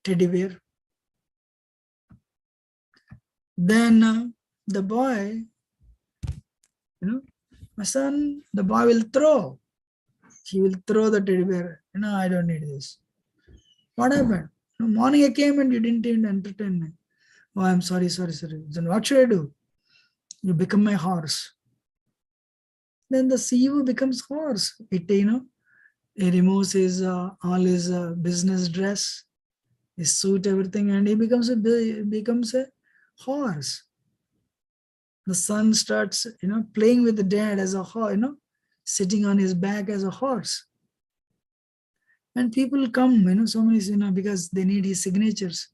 teddy bear. Then the boy, my son, the boy will throw. He will throw the teddy bear. I don't need this. What happened? Morning I came and you didn't even entertain me. Oh, I'm sorry. Then what should I do? You become my horse. Then the CEO becomes horse. He removes his all his business dress, his suit, everything, and he becomes a horse. The son starts, playing with the dad as a horse, sitting on his back as a horse. And people come, so many, because they need his signatures.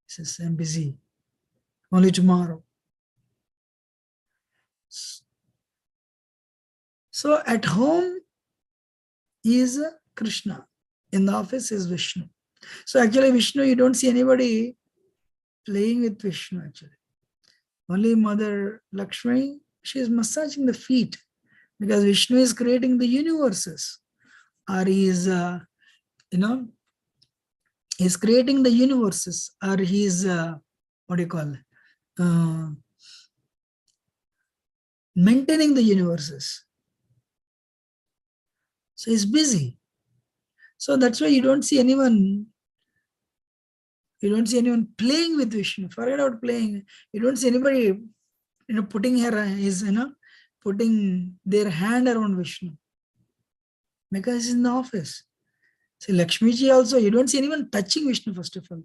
He says, I'm busy. Only tomorrow. So at home is Krishna. In the office is Vishnu. So actually Vishnu, you don't see anybody playing with Vishnu actually. Only Mother Lakshmi, she is massaging the feet because Vishnu is creating the universes. Or he is, he's creating the universes. Or he is, maintaining the universes. So he's busy. So that's why you don't see anyone playing with Vishnu. Forget about playing. You don't see anybody, putting their hand around Vishnu. Because he's in the office. See, Lakshmi ji also, you don't see anyone touching Vishnu first of all.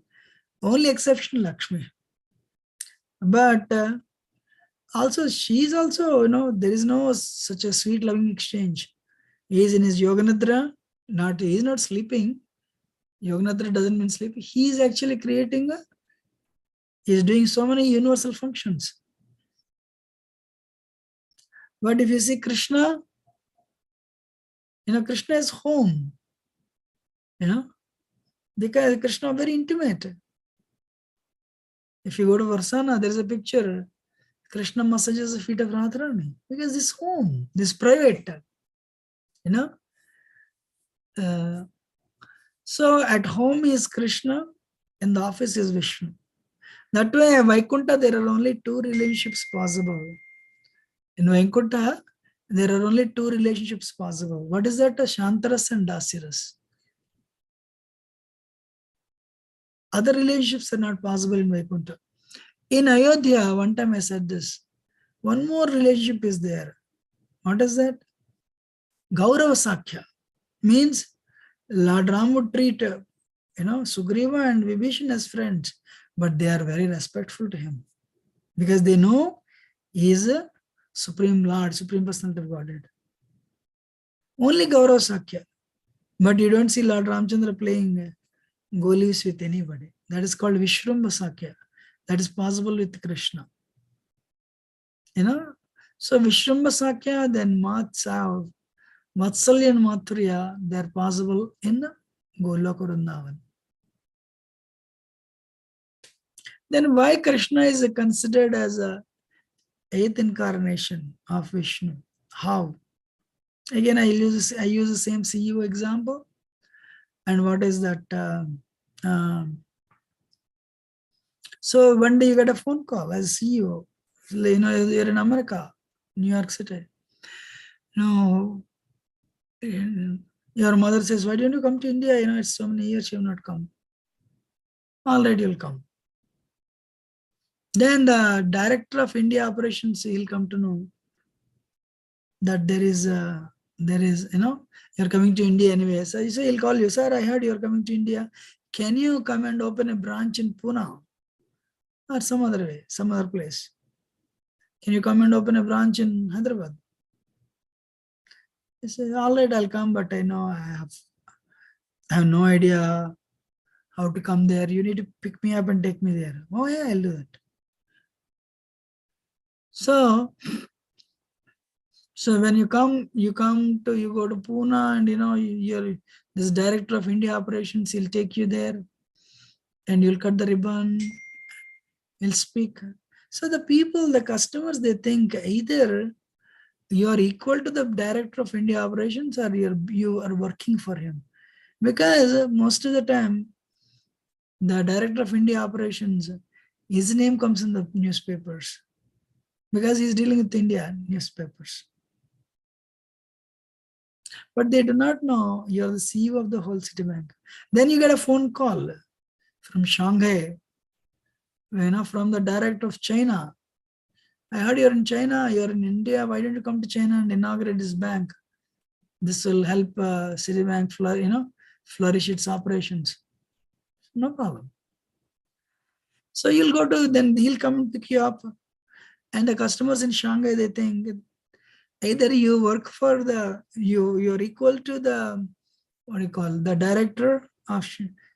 Only exception Lakshmi. But also, she's also, there is no such a sweet loving exchange. He is in his Yoganidra, he is not sleeping. Yoganidra doesn't mean sleep. He is actually creating, he is doing so many universal functions. But if you see Krishna, Krishna is home. Because Krishna is very intimate. If you go to Varsana, there is a picture. Krishna massages the feet of Radharani because this home, this private, so at home is Krishna, in the office is Vishnu. That way, in Vaikuntha, there are only two relationships possible. In Vaikuntha, there are only two relationships possible. What is that? Shantaras and Dasiras. Other relationships are not possible in Vaikuntha. In Ayodhya, one time I said this. One more relationship is there. What is that? Gaurava Sakhya. Means Lord Ram would treat, Sugriva and Vibhishan as friends, but they are very respectful to him because they know he is a Supreme Lord, Supreme Personality of Godhead. Only Gaurava Sakhya. But you don't see Lord Ramchandra playing golis with anybody. That is called Vishramba Sakhya. That is possible with Krishna. So Vishramba Sakhya, then Vatsalya and Mathurya, they are possible in Goloka Vrindavan. Then why Krishna is considered as a 8th incarnation of Vishnu? How? Again, I use the same CEO example. And what is that? So one day you get a phone call as CEO. You're in America, New York City. Your mother says, why don't you come to India? It's so many years you have not come. All right, you'll come. Then the director of India operations, he'll come to know that there is, you're coming to India anyway. So he'll call you, sir, I heard you're coming to India. Can you come and open a branch in Pune or some other way, some other place? Can you come and open a branch in Hyderabad? He says, all right, I'll come, but I know I have no idea how to come there. You need to pick me up and take me there. Oh yeah, I'll do that. So when you go to Pune and you're this director of India operations, he'll take you there and you'll cut the ribbon, he'll speak. So the customers, they think either you are equal to the director of India operations or you are working for him. Because most of the time, the director of India operations, his name comes in the newspapers because he's dealing with India newspapers. But they do not know you're the CEO of the whole Citibank. Then you get a phone call from Shanghai, from the director of China. I heard you're in China, you're in India. Why don't you come to China and inaugurate this bank? This will help Citibank flourish its operations. No problem. So you'll go to, then he'll come and pick you up. And the customers in Shanghai, they think either you work for you're equal to the, the director of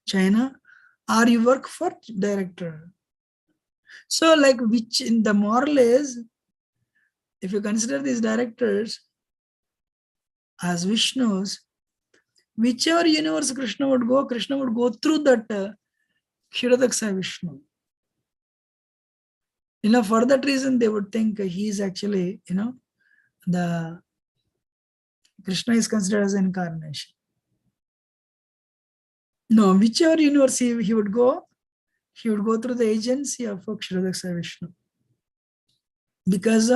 China, or you work for director. So like which in the moral is, if you consider these directors as Vishnus, whichever universe Krishna would go through that Kshirodaksha Vishnu. For that reason, they would think he is actually, the Krishna is considered as an incarnation. No, whichever universe he would go through the agency of Kshirodaksha Vishnu. Because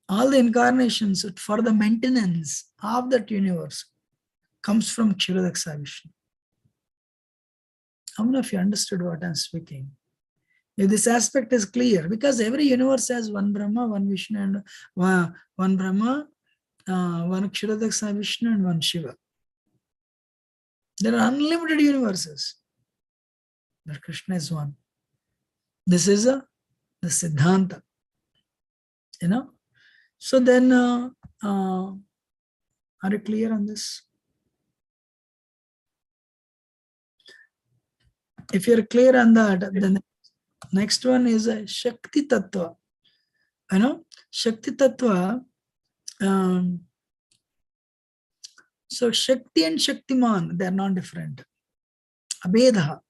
all the incarnations for the maintenance of that universe comes from Kshirodaksha Vishnu. How many of you understood what I'm speaking? If this aspect is clear, because every universe has one Brahma, one Vishnu, and one Brahma, one Kshirodaksha Vishnu, and one Shiva. There are unlimited universes, but Krishna is one. This is the Siddhanta. So then, are you clear on this? If you're clear on that, then next one is a Shakti Tattva. Shakti Tattva. So Shakti and Shaktiman, they are not different. Abedha.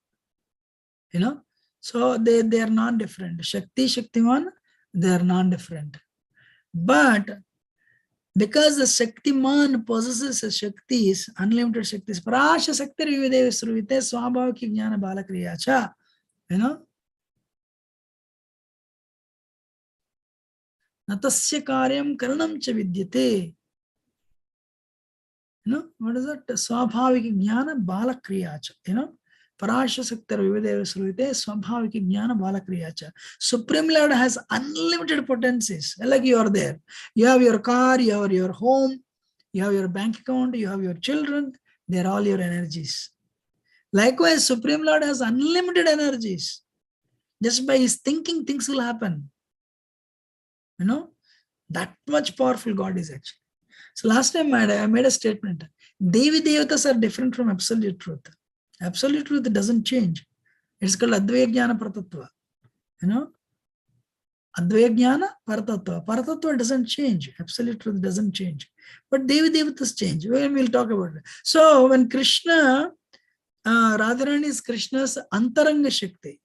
So they are not different. Shakti, Shaktiman, they are not different. But because the Shaktiman possesses Shaktis, unlimited Shaktis, Parasha Shakti Vivideva Sruvite Swabhavaki Jnana Balakriyacha. Natasya karyam karanam cha vidyate. What is that? Swabhaviki jnana balakriyacha. Parasha Saktar Vivideva Sruvite Swabhaviki jnana balakriyacha. Supreme Lord has unlimited potencies. Like you are there. You have your car, you have your home, you have your bank account, you have your children. They are all your energies. Likewise, Supreme Lord has unlimited energies. Just by his thinking, things will happen. That much powerful God is actually. So last time I made a statement. Devi Devatas are different from absolute truth. Absolute truth doesn't change. It's called Advaya Jnana Paratattva. Advaya Jnana Paratattva. Paratattva doesn't change. Absolute truth doesn't change. But Devi Devatas change. We'll talk about it. So when Krishna, Radharani is Krishna's Antaranga Shakti.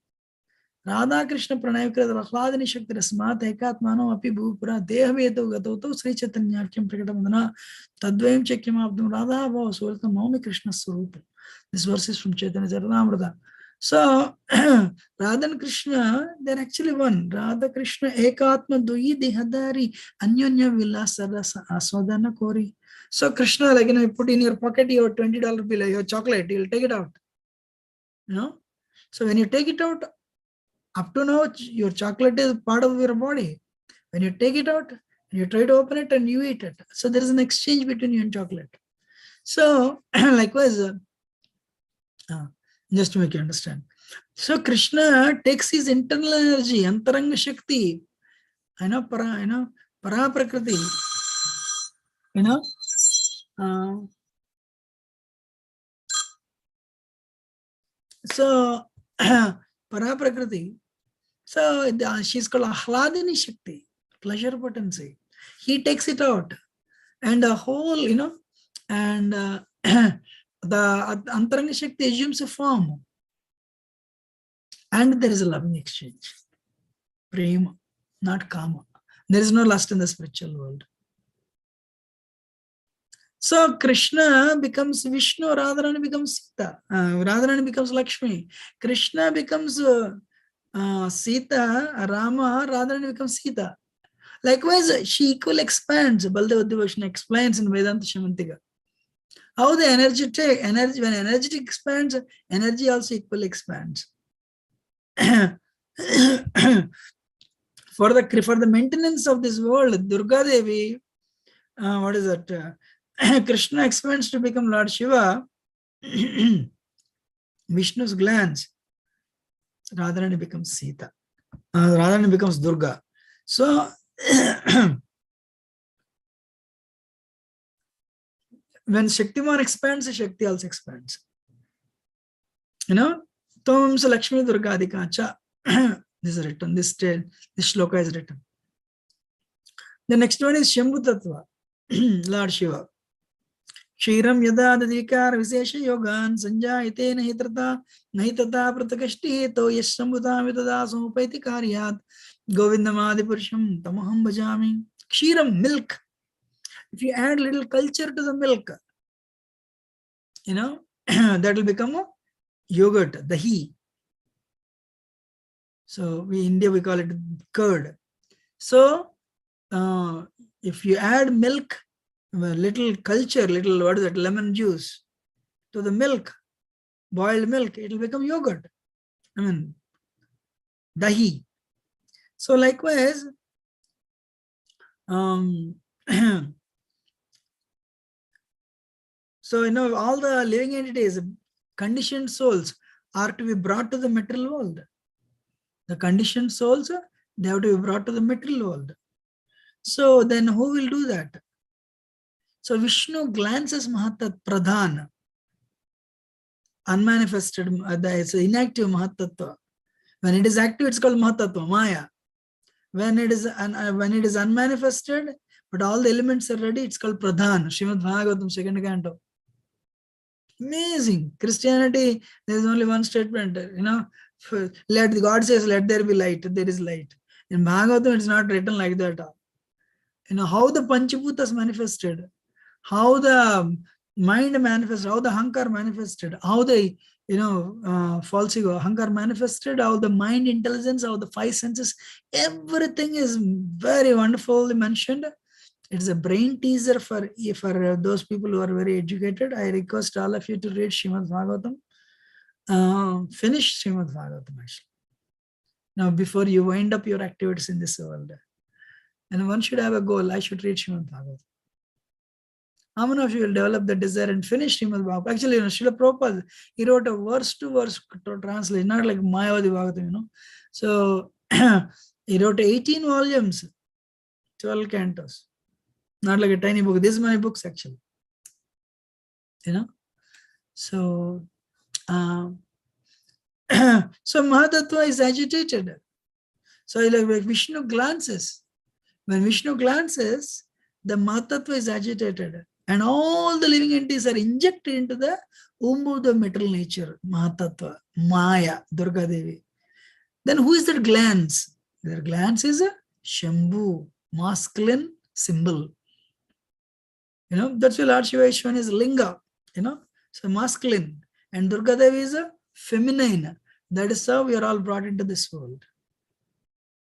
Radha Krishna Pranayakra Rahladani Shakti Rasmat Ekatmano Api Bhupura Dehaveto Gatoto Sri Chaitanyarkyam Prakatamana Tadvayam Chakyam Abdum Radha Bhava Sulta Maumi Krishna Swarupa. This verse is from Chaitanya Charitamrita. So Radha and Krishna, they're actually one. Radha Krishna Ekatma Dui Dehadari Anyonya Vilasarasa Aswadana Kori. So Krishna, like you put in your pocket your $20 bill, your chocolate, you'll take it out. So when you take it out, up to now, your chocolate is part of your body. When you take it out, you try to open it and you eat it. So there is an exchange between you and chocolate. So likewise, just to make you understand. So Krishna takes his internal energy, Antaranga Shakti, Para Prakriti, so Para Prakriti. So she's called Ahladini Shakti, pleasure potency. He takes it out, and the whole, and the Antaranga Shakti assumes a form, and there is a loving exchange. Prema, not Kama. There is no lust in the spiritual world. So Krishna becomes Vishnu, Radharani becomes Sita, Radharani becomes Lakshmi, Krishna becomes Sita, Rama, Radharani becomes Sita. Likewise, she equal expands. Baldeva Devotion explains in Vedanta Shamantika how the energy, when energy expands, energy also equally expands. For the maintenance of this world, Durga Devi, what is that? Krishna expands to become Lord Shiva. Vishnu's glance, Radharani becomes Sita. Radharani becomes Durga. So, when Shaktiman expands, Shakti also expands. You know, Tomamsa Lakshmi Durga Adikacha. This is written, this shloka is written. The next one is Shambhu Tattva, Lord Shiva. Kshiram yada dadikar visesha yogan sanjayate nahi tata pratakashti to yes Shambhutam vitada samupaiti karyat govindamadi purusham tamaham bhajami. Kshiram, milk. If you add little culture to the milk, you know, that will become a yogurt, dahi. So in India we call it curd. So if you add milk, little culture, little, what is that, lemon juice to the milk, boiled milk, it will become yogurt. I mean, dahi. So likewise, so, you know, all the living entities, conditioned souls, are to be brought to the material world. The conditioned souls, they have to be brought to the material world. So then who will do that? So Vishnu glances Mahatat Pradhan, unmanifested, it's inactive Mahatattva. When it is active, it's called Mahatattva, Maya. When it is unmanifested, but all the elements are ready, it's called Pradhan, Srimad Bhagavatam, 2nd canto. Amazing. Christianity, there is only one statement, you know, God says, let there be light, there is light. In Bhagavatam, it's not written like that. You know, how the Panchabutas manifested, how the mind manifested, how the Hankar manifested, how the, you know, false ego, Hankar manifested, how the mind intelligence, how the 5 senses, everything is very wonderfully mentioned. It's a brain teaser for those people who are very educated. I request all of you to read Srimad Bhagavatam. Finish Srimad Bhagavatam actually. Now, before you wind up your activities in this world. And one should have a goal. I should read Srimad Bhagavatam. How many of you will develop the desire and finish Srimad Bhagavatam? Actually, you know, Srila Prabhupada, he wrote a verse-to-verse translation, not like Mayavadi Bhagavatam, you know. So, he wrote 18 volumes, 12 cantos. Not like a tiny book. This is my books, actually. You know? So, so Mahatattva is agitated. So, like Vishnu glances. When Vishnu glances, the Mahatattva is agitated. And all the living entities are injected into the womb of the material nature, Mahatattva, Maya, Durga Devi. Then who is that glance? Their glance is a Shambhu, masculine symbol. You know, that's why Lord Shiva is shown as Linga, you know, so masculine. And Durga Devi is a feminine. That is how we are all brought into this world.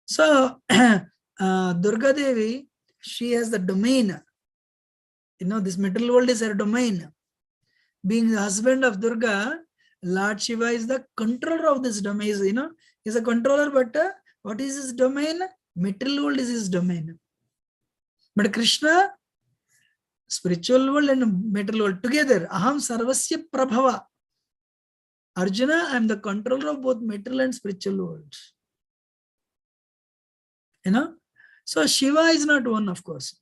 So, Durga Devi, she has the domain. You know, this material world is her domain. Being the husband of Durga, Lord Shiva is the controller of this domain. You know, he's a controller, but what is his domain? Material world is his domain. But Krishna, spiritual world and material world together. Aham sarvasya prabhava. Arjuna, I am the controller of both material and spiritual worlds. You know, so Shiva is not one, of course.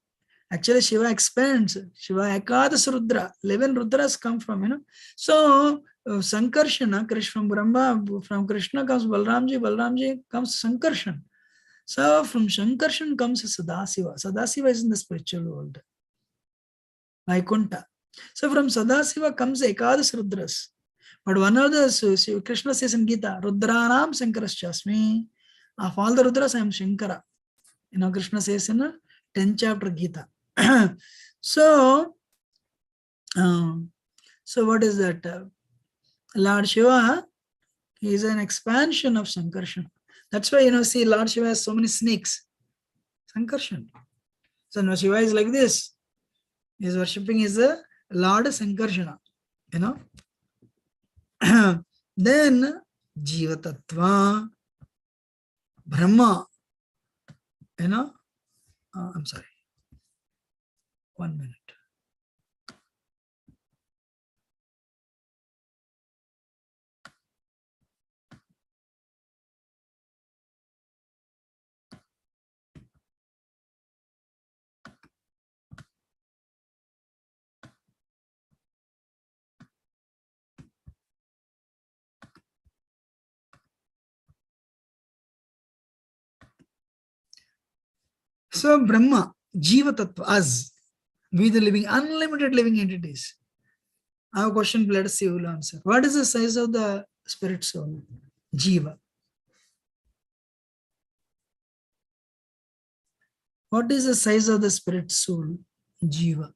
Actually, Shiva expands. Shiva Ekadas Rudra. 11 Rudras come from, you know. So, Sankarshana, from Brahma, from Krishna comes Balramji, Balramji comes Sankarshan. So, from Sankarshan comes Sadasiva. Sadasiva is in the spiritual world. Vaikunta. So, from Sadasiva comes Ekadas Rudras. But one of the, Krishna says in Gita, Rudranam Sankarashasmi. Of all the Rudras, I am Shankara. You know, Krishna says in 10th chapter Gita. So, So what is that? Lord Shiva is an expansion of Sankarshan. That's why, see, Lord Shiva has so many snakes. Sankarshan. So now Shiva is like this. He is worshipping is the Lord Sankarshana. Then Jiva Tattva, Brahma. I'm sorry. 1 minute. So Brahma, Jiva Tattva, us, we the living, unlimited living entities. I have a question, let us see who will answer. What is the size of the spirit soul? Jiva. What is the size of the spirit soul? Jiva.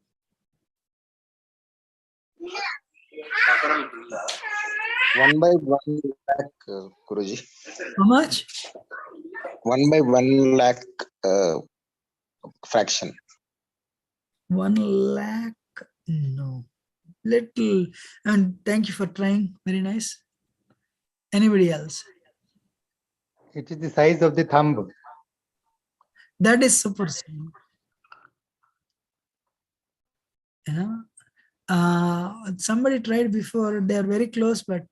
One by 1 lakh, Guruji. How much? 1 by 1 lakh fraction. 1 lakh? No. Little. And thank you for trying. Very nice. Anybody else? It is the size of the thumb. That is super small. Somebody tried before. They are very close, but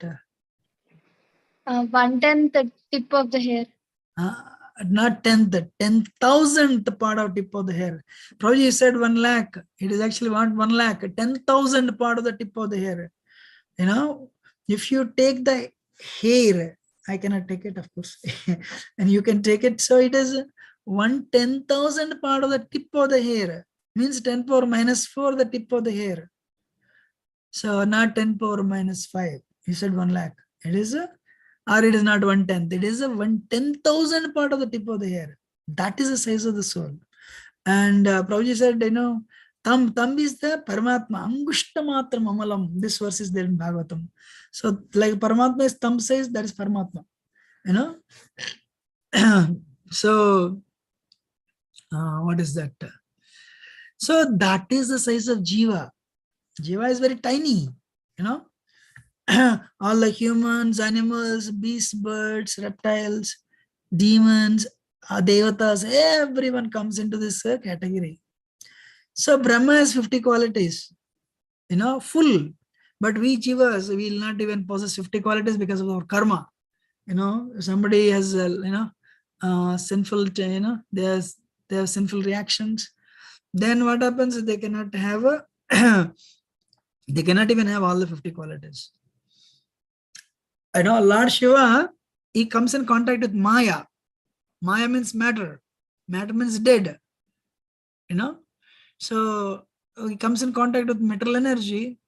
1/10 the tip of the hair. not 10th, 10,000th part of tip of the hair. Probably you said 1 lakh. It is actually 1 lakh, 10,000 part of the tip of the hair. If you take the hair, I cannot take it, of course, and you can take it. So it is 1/10,000 part of the tip of the hair. Means 10 power minus 4 the tip of the hair. So not 10 power minus 5. You said 1 lakh. It is or it is not 1/10. It is a 1/10,000 part of the tip of the hair. That is the size of the soul. And Prabhuji said, thumb is the Paramatma. Angushta matram amalam. This verse is there in Bhagavatam. So like Paramatma is thumb size, that is Paramatma. So what is that? So that is the size of Jiva. Jiva is very tiny, all the humans, animals, beasts, birds, reptiles, demons, devatas, everyone comes into this category. So Brahma has 50 qualities, full. But we Jivas, we will not even possess 50 qualities because of our karma. Somebody has, sinful, they have sinful reactions. Then what happens is they cannot have they cannot even have all the 50 qualities. Lord Shiva, he comes in contact with Maya. Maya means matter. Matter means dead. So he comes in contact with material energy,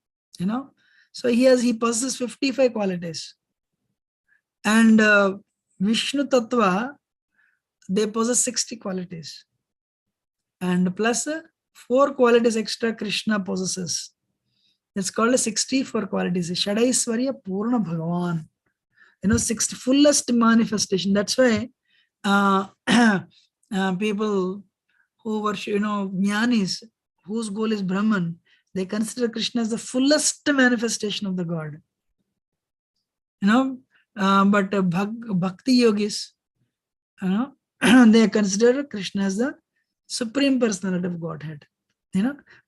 So he possesses 55 qualities. And Vishnu Tattva, they possess 60 qualities. And plus 4 qualities extra Krishna possesses. It's called a 64 qualities. Shadaisvarya Purna Bhagavan. 60 fullest manifestation. That's why people who worship, jnanis, whose goal is Brahman, they consider Krishna as the fullest manifestation of the God. But Bhakti yogis, they consider Krishna as the supreme personality of Godhead.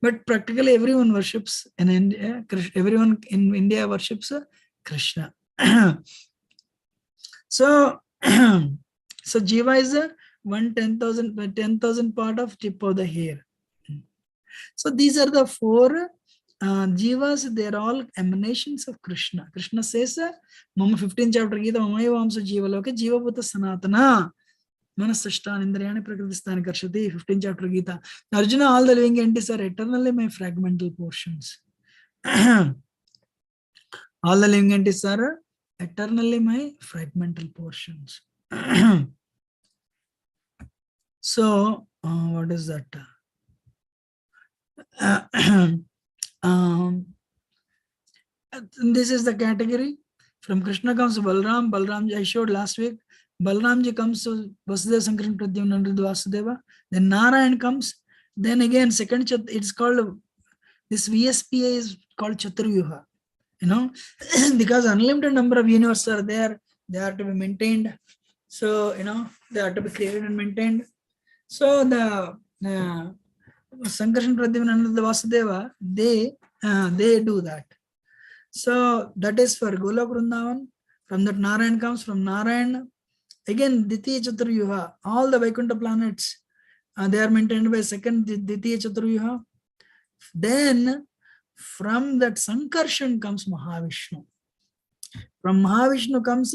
But practically everyone worships in India. Everyone in India worships Krishna. So Jiva is a 10,000 part of tip of the hair. So these are the 4 Jivas. They are all emanations of Krishna. Krishna says, Mama 15th chapter Gita, Mamayavamsa Jiva Loka Jiva Bhuta Sanatana. Manasashtan Indriyani Prakritistani Karshati, 15th chapter Gita. Arjuna, all the living entities are eternally my fragmental portions. All the living entities are eternally my fragmental portions. So, what is that? Um, this is the category. From Krishna comes Balram. Balram, I showed last week. Balramji comes to Vasudeva Sankaran Pradyumna Aniruddha Vasudeva. Then Narayan comes. Then again, second, it's called, this VSPA is called Chaturvyuha. You know, because unlimited number of universes are there, they are to be maintained. So, you know, they are to be created and maintained. So the Sankarshan Pradyumna Aniruddha Vasudeva, they do that. So that is for Golok Vrindavan. From that Narayan comes. From Narayan, again Ditiya Chaturyuha, all the Vaikuntha planets, they are maintained by second Ditiya Chaturyuha. Then from that Sankarshan comes Mahavishnu. From Mahavishnu comes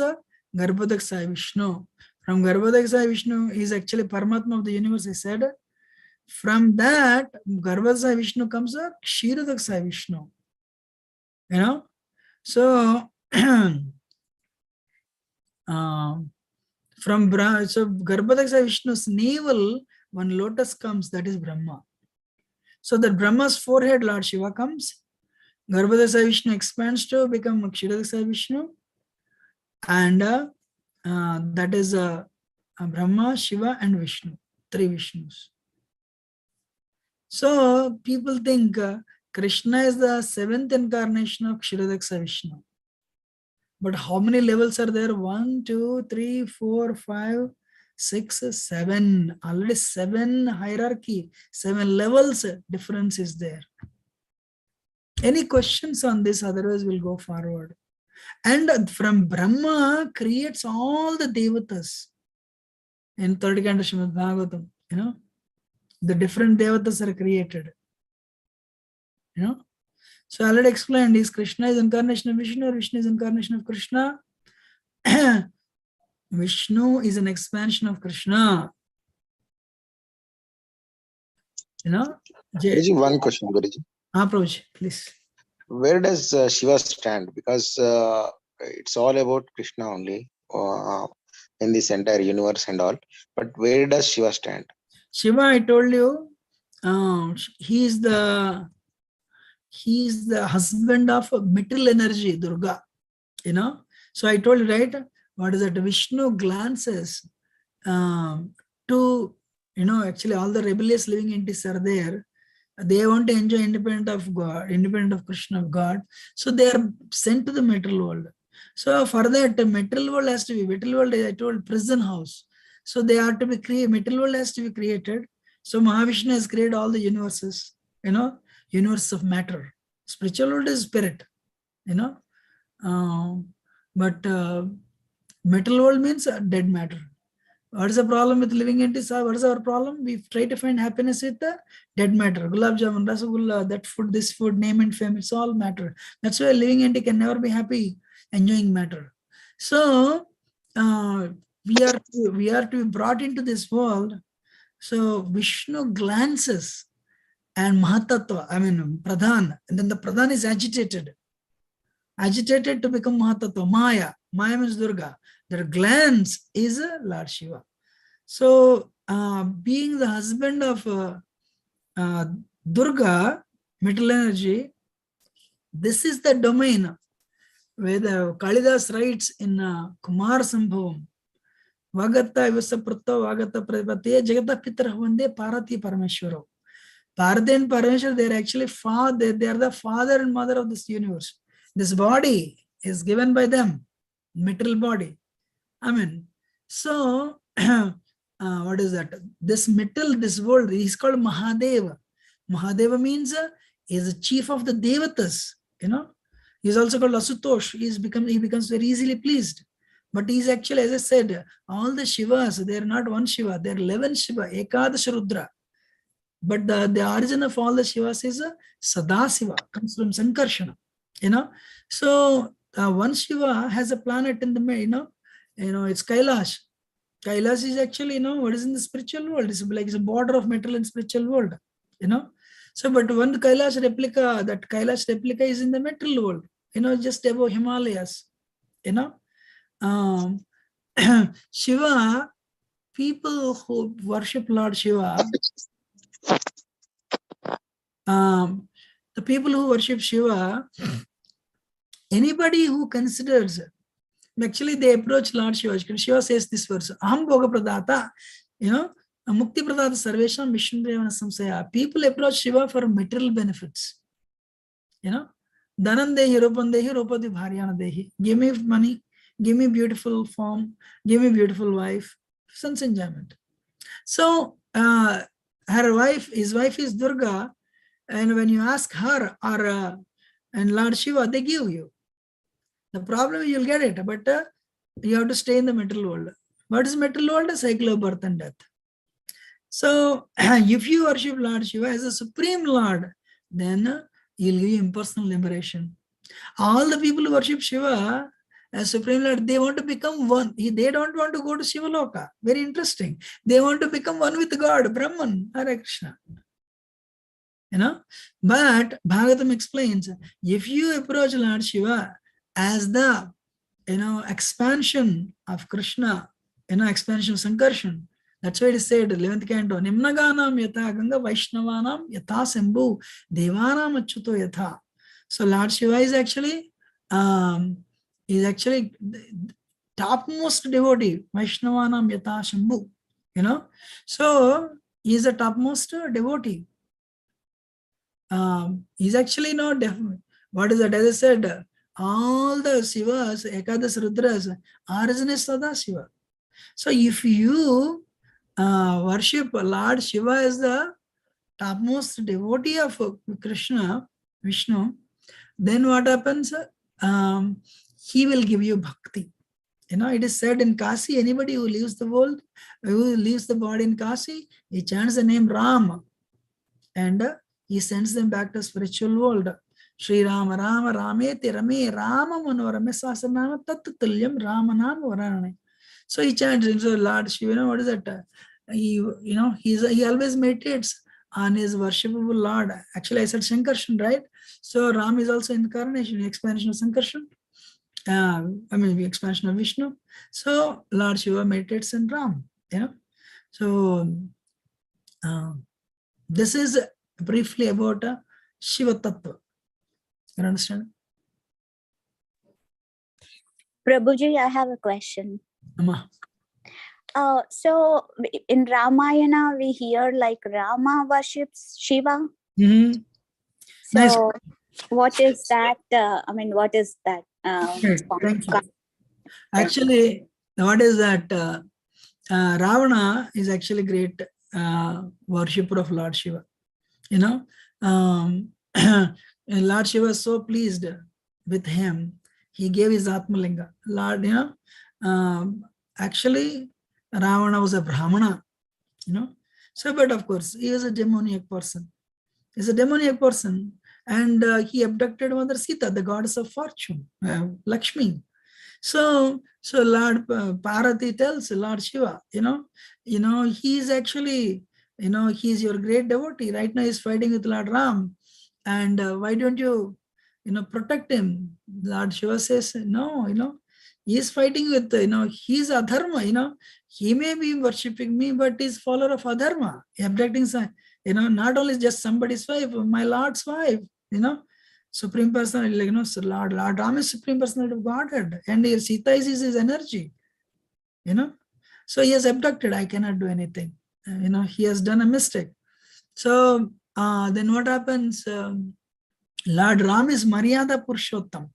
Garbhodaksaya Vishnu. From Garbhodaksaya Vishnu is actually Paramatma of the universe, I said. From that Garbhodaksaya Vishnu comes Kshirodaksaya Vishnu. You know, so from Garbhodaksaya Vishnu's navel, one lotus comes, that is Brahma. So that Brahma's forehead, Lord Shiva comes. Garbhodaksaya Vishnu expands to become Kshirodaksaya Vishnu. And that is Brahma, Shiva and Vishnu, three Vishnus. So people think Krishna is the seventh incarnation of Kshirodaksaya Vishnu. But how many levels are there? 1, 2, 3, 4, 5, 6, 7. Already 7 hierarchy, 7 levels difference is there. Any questions on this? Otherwise, we'll go forward. And from Brahma creates all the devatas. In third canto Srimad Bhagavatam, you know, the different devatas are created. You know, so I already explained, is Krishna is incarnation of Vishnu or Vishnu is incarnation of Krishna? Vishnu is an expansion of Krishna. You know, Guruji, one question, Guruji. Prabhuji, please. Where does Shiva stand? Because it's all about Krishna only in this entire universe and all. But where does Shiva stand? Shiva, I told you, he is the husband of material energy, Durga. You know, so I told you, right? What is that? Vishnu glances to, you know, actually all the rebellious living entities are there. They want to enjoy independent of God, independent of Krishna, of God. So they are sent to the material world. So for that, the material world has to be, material world, I told, prison house. So they are to be created, material world has to be created. So Mahavishnu has created all the universes, you know, universe of matter. Spiritual world is spirit, you know. But material world means dead matter. What is the problem with living entities? What is our problem? We try to find happiness with the dead matter. Gulab jamun, rasagulla, that food, this food, name and fame, it's all matter. That's why a living entity can never be happy enjoying matter. So we are to be brought into this world. So Vishnu glances and Mahatattva, I mean Pradhan, and then the Pradhan is agitated to become Mahatattva, Maya. Maya means Durga. Their glance is Lord Shiva. So, being the husband of Durga, material energy, this is the domain where the Kalidas writes in Kumar Sambhavam, Vagata Visaprutta Vagata Prapate Jagata Pitra Vande Parati Parameshwaro. Parati and Parameshwar, they are actually they are the father and mother of this universe. This body is given by them, material body. I mean, so what is that? This world is called Mahadeva. Mahadeva means he is the chief of the Devatas. You know, he is also called Asutosh. He becomes very easily pleased. But he is actually, as I said, all the Shivas, they are not one Shiva, they are 11 Shiva, Ekadash Rudra. But the origin of all the Shivas is Sadasiva, comes from Sankarshana. You know, so one Shiva has a planet in the middle, you know, it's Kailash. Kailash is actually, you know, what is in the spiritual world? It's like it's a border of material and spiritual world, you know. So, but one Kailash replica, that Kailash replica is in the material world, you know, just above Himalayas, you know. Shiva, people who worship Lord Shiva, The people who worship Shiva, anybody who considers, actually they approach Lord Shiva. Shiva says this verse, Aham Bhoga Pradata, Mukti Pradata Sarvesham Vishnu Devana Samsaya. People approach Shiva for material benefits. Dhanan Dehi, Rupan Dehi, Rupati Bharyana Dehi. Give me money, give me beautiful form, give me beautiful wife, sense enjoyment. So his wife is Durga, and when you ask her or and Lord Shiva, they give you. The problem is you'll get it, but you have to stay in the material world. What is material world? A cycle of birth and death. So if you worship Lord Shiva as a supreme Lord, then he'll give you impersonal liberation. All the people who worship Shiva as Supreme Lord, they want to become one. They don't want to go to Shiva Loka. Very interesting. They want to become one with God, Brahman, Hare Krishna. But Bhagavatam explains, if you approach Lord Shiva as the expansion of Krishna, expansion of Sankarshan, that's why it is said, 11th canto, Nimnaganam yatha Ganga Vaishnavanam yatha Sambhu Devanam Achyuto yatha. So Lord Shiva is actually topmost devotee, Vaishnavanam yatha Shambhu. So he is the topmost devotee. He's actually not what is that? As I said, all the Shivas, Ekadas Rudras, origin is Sadashiva. So if you worship Lord Shiva as the topmost devotee of Krishna, Vishnu, then what happens? He will give you bhakti. It is said in Kasi, anybody who leaves the world, who leaves the body in Kasi, he chants the name Ram, and he sends them back to spiritual world. Shri Rama Rama Rameti Rame Rama Manorame Sasanama Tattatulyam Ramanam Varanane. So he chants, Lord Shiva, what is that? He always meditates on his worshipable Lord. Actually, I said Sankarshan, right? So Ram is also Incarnation, expansion of Sankarshan. Expansion of Vishnu. So Lord Shiva meditates in Ram. So this is briefly about Shiva Tattva. You understand? Prabhuji, I have a question. Amma. So in Ramayana, we hear like Rama worships Shiva. Mm-hmm. So Nice. what is that? What is that? Thank you. Actually, what is that? Ravana is actually great worshipper of Lord Shiva. Lord Shiva was so pleased with him, he gave his Atmalinga. Lord, actually, Ravana was a Brahmana, So, but of course, he was a demoniac person. He's a demoniac person, and he abducted Mother Sita, the goddess of fortune, Lakshmi. So Lord Parvati tells Lord Shiva, he's actually, he's your great devotee. Right now he's fighting with Lord Ram. And why don't you, protect him? Lord Shiva says, no, he's fighting with, he's adharma, he may be worshipping me, but he's follower of adharma. Abducting, not only just somebody's wife, my Lord's wife, Supreme Personality, so Lord Ram is Supreme Personality of Godhead, and here Sita is his energy, So he has abducted, I cannot do anything. He has done a mistake. So then what happens? Lord Ram is Maryada Purushottam.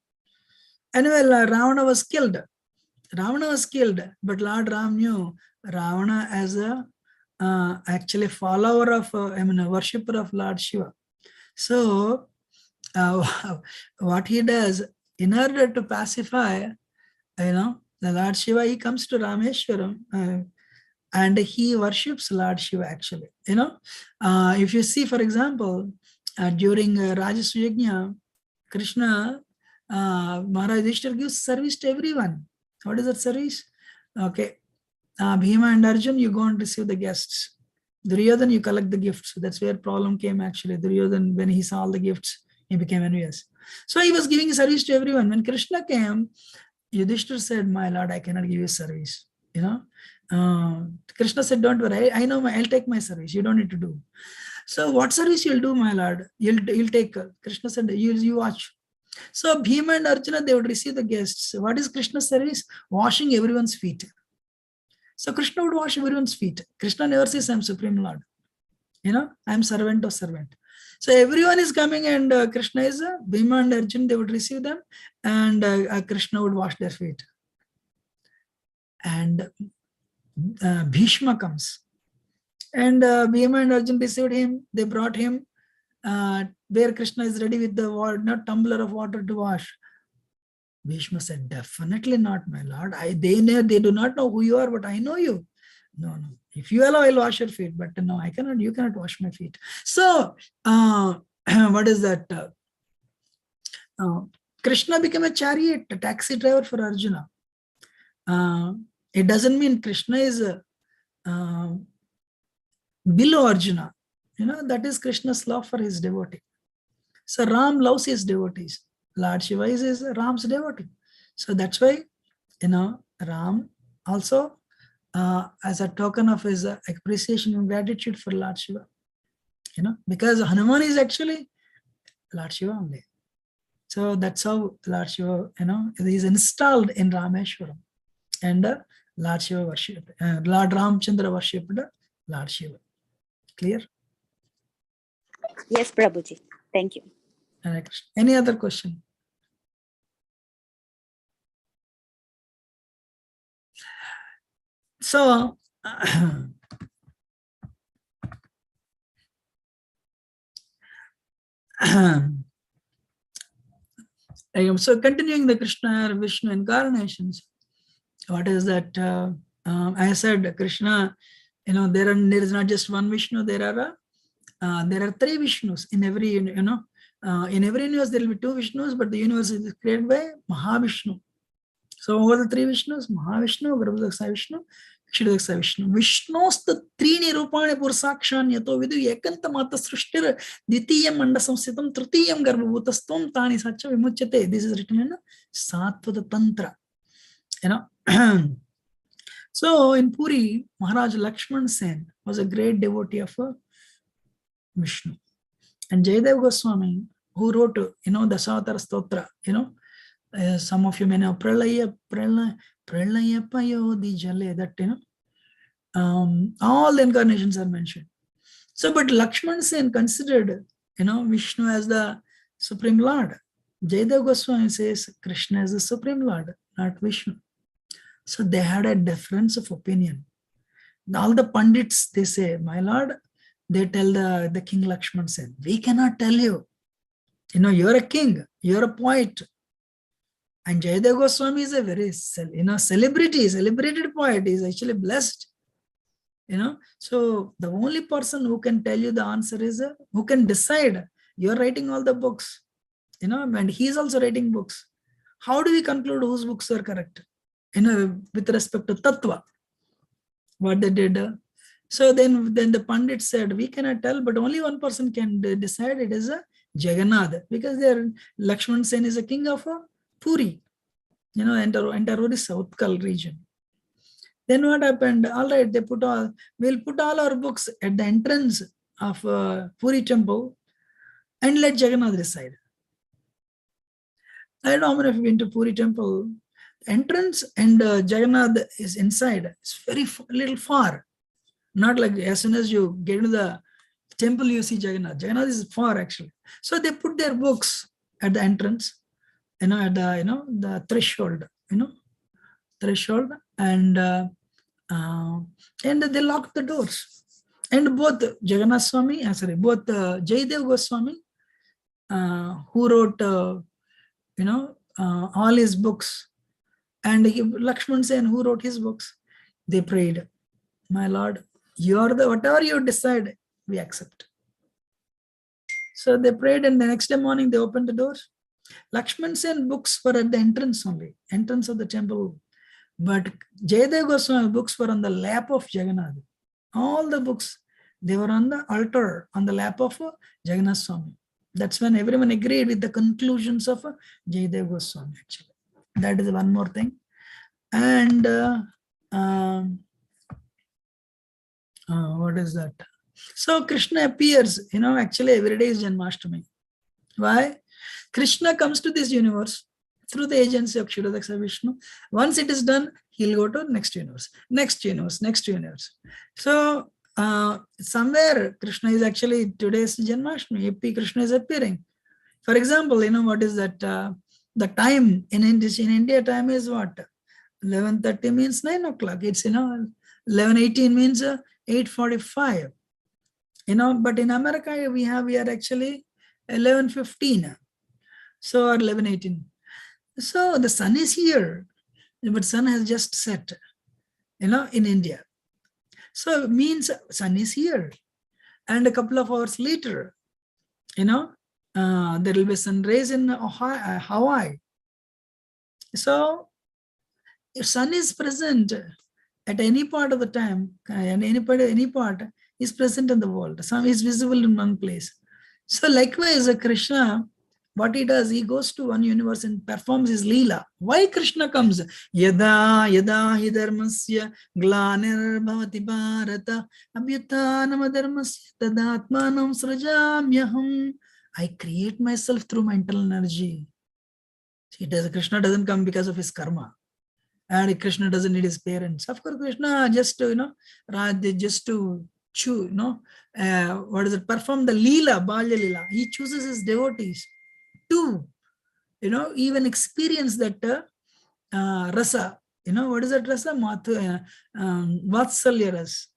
Anyway, Ravana was killed. But Lord Ram knew Ravana as a actually follower of, worshipper of Lord Shiva. So what he does, in order to pacify, the Lord Shiva, he comes to Rameshwaram and he worships Lord Shiva actually. If you see, for example, during Rajasuya Yajna, Krishna, Maharaj Yudhishthira gives service to everyone. What is that service? Okay. Bhima and Arjun, you go and receive the guests. Duryodhana, you collect the gifts. That's where problem came actually. Duryodhana, when he saw all the gifts, he became envious. So he was giving service to everyone. When Krishna came, Yudhishthira said, my Lord, I cannot give you service. Krishna said, don't worry, I know, I'll take my service. You don't need to do. So what service you'll do, my lord? You'll take. Krishna said, you watch. So Bhima and Arjuna, they would receive the guests. What is Krishna's service? Washing everyone's feet. So Krishna would wash everyone's feet. Krishna never says, I'm Supreme Lord. I'm servant of servant. So everyone is coming, and Krishna is Bhima and Arjuna, they would receive them, and Krishna would wash their feet. And Bhishma comes. And Bhima and Arjuna received him. They brought him where Krishna is ready with the water, not tumbler of water to wash. Bhishma said, definitely not, my lord. They do not know who you are, but I know you. No. If you allow, I'll wash your feet. But no, I cannot. You cannot wash my feet. So, what is that? Krishna became a chariot, a taxi driver for Arjuna. It doesn't mean Krishna is below Arjuna. That is Krishna's love for his devotee. So Ram loves his devotees. Lord Shiva is Ram's devotee. So that's why, Ram also, as a token of his appreciation and gratitude for Lord Shiva, because Hanuman is actually Lord Shiva only. So that's how Lord Shiva, is installed in Rameshwaram. And Lord Shiva worshipped, Lord Ramchandra worshipped Lord Shiva. Clear? Yes, Prabhuji. Thank you. Any other question? So, so continuing the Krishna Vishnu incarnations, what is that? I said Krishna, there is not just one Vishnu. There are three Vishnus in every in every universe. There will be two Vishnus, but the universe is created by Mahavishnu. So over the three Vishnus, Mahavishnu, Garbhodaksa Vishnu, Kshidaksa Vishnu. Vishnosta trini rupani pursakshan yato vidu ekanta mata srishtir dvitiyam manda samsitam trutiyam garbhobhutastam tani sacha vimuchyate. This is written in Satvata Tantra. So in Puri, Maharaj Lakshman Sen was a great devotee of Vishnu. And Jayadev Goswami, who wrote, Dasavatara Stotra, some of you may know Pralaya Payodi Jale, that, all the incarnations are mentioned. So, but Lakshman Sen considered, Vishnu as the Supreme Lord. Jayadev Goswami says Krishna is the Supreme Lord, not Vishnu. So they had a difference of opinion. All the Pandits, they say, my Lord, they tell the King Lakshman Sen, we cannot tell you. You're a king, you're a poet. And Jayadev Goswami is a very, celebrated poet. He is actually blessed. So the only person who can tell you the answer is, who can decide. You're writing all the books, and he's also writing books. How do we conclude whose books are correct? With respect to Tattva, what they did. So then the Pandit said, we cannot tell, but only one person can decide. It is Jagannath, because Lakshman Sen is a king of Puri, enter Odisha, Utkal region. Then what happened? All right, we'll put all our books at the entrance of Puri temple and let Jagannath decide. I don't know how many of you have been to Puri temple. Entrance and Jagannath is inside. It's very little far. Not like as soon as you get to the temple, you see Jagannath. Jagannath is far actually. So they put their books at the entrance, at the the threshold, threshold, and they locked the doors. And both Jagannath Swami, both Jayadev Goswami, who wrote all his books, and Lakshman Sen, who wrote his books, they prayed, my Lord, you are whatever you decide, we accept. So they prayed, and the next day morning they opened the doors. Lakshman Sen books were at the entrance only, entrance of the temple. But Jayadev Goswami books were on the lap of Jagannath. All the books, they were on the altar, on the lap of Jagannath Swami. That's when everyone agreed with the conclusions of Jayadev Goswami actually. That is one more thing. And what is that? So Krishna appears, actually every day is Janmashtami. Why? Krishna comes to this universe through the agency of Kshirodaksa Vishnu. Once it is done, he'll go to next universe, next universe, next universe. So somewhere Krishna is actually today's Janmashtami. AP Krishna is appearing. For example, what is that? The time in India time is what? 11:30 means 9 o'clock. It's 11:18 means 8:45. But in America we are actually 11:15. So, or 11:18. So the sun is here, but sun has just set, in India. So it means sun is here. And a couple of hours later, there will be sun rays in Hawaii. So if sun is present at any part of the time, and any part is present in the world, sun is visible in one place. So likewise, Krishna, what he does, he goes to one universe and performs his Leela. Why Krishna comes? Yada yada hi dharmasya glanir bhavati bharata abhyutanam dharmasya tadatmanam srajamyaham. I create myself through my internal energy. See, Krishna doesn't come because of his karma. And Krishna doesn't need his parents. Of course, Krishna just to, just to chew, perform the Leela, Balya Leela. He chooses his devotees to, even experience that rasa. What is that rasa? Vatsalya rasa.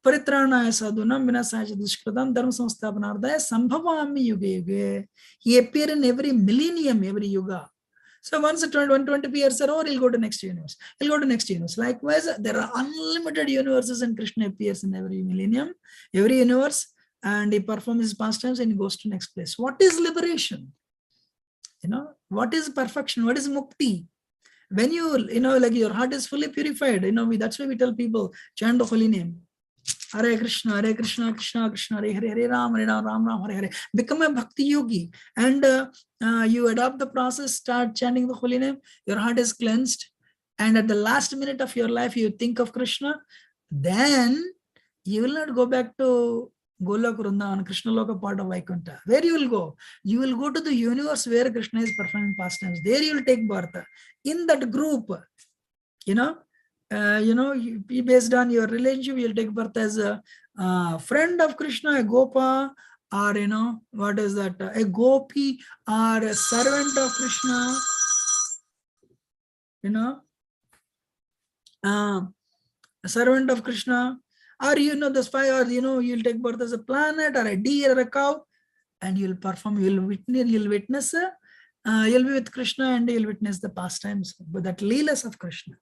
Paritranaya sadhunam vinasaya dushkritam dharma samsthapanardaya sambhavami yuge yuge. He appears in every millennium, every yuga. So once 120 years are over, he'll go to next universe. He'll go to next universe. Likewise, there are unlimited universes and Krishna appears in every millennium, every universe, and he performs his pastimes and he goes to next place. What is liberation? What is perfection? What is mukti? When you, like your heart is fully purified, that's why we tell people, chant the holy name. Hare Krishna, Krishna Krishna, Hare Hare, Ram Ram, Hare Hare. Become a Bhakti yogi, and you adopt the process, start chanting the holy name, your heart is cleansed, and at the last minute of your life, you think of Krishna, then you will not go back to Golok Vrindavan, Krishna Loka, part of Vaikuntha. Where you will go? You will go to the universe where Krishna is performing pastimes. There you will take birth. In that group, based on your relationship, you'll take birth as a friend of Krishna, a Gopa, or what is that? A Gopi or a servant of Krishna. A servant of Krishna, or the spy, or you'll take birth as a planet or a deer or a cow, and you'll perform. You'll witness. You'll be with Krishna and you'll witness the pastimes, but that leelas of Krishna.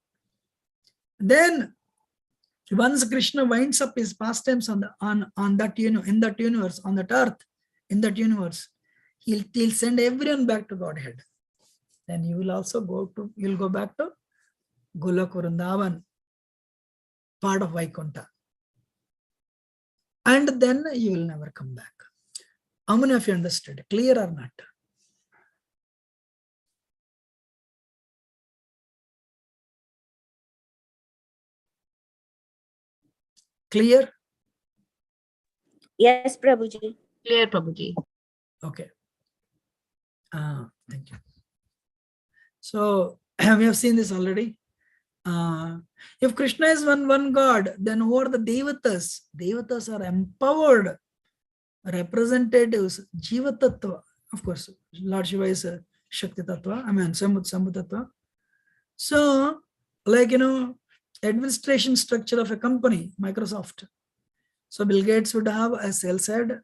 Then, once Krishna winds up his pastimes on that in that universe, on that earth, in that universe, he'll send everyone back to Godhead. Then you will also you'll go back to Golok Vrindavan, part of Vaikuntha. And then you will never come back. How many of you understood? Clear or not? Clear? Yes, Prabhuji. Clear, Prabhuji. Okay. Thank you. So we have seen this already. If Krishna is one God, then who are the Devatas? Devatas are empowered representatives, Jiva Tattva. Of course, Lord Shiva is a Shakti Tattva, Sambhu Tattva. So, like, administration structure of a company, Microsoft. So Bill Gates would have a sales head,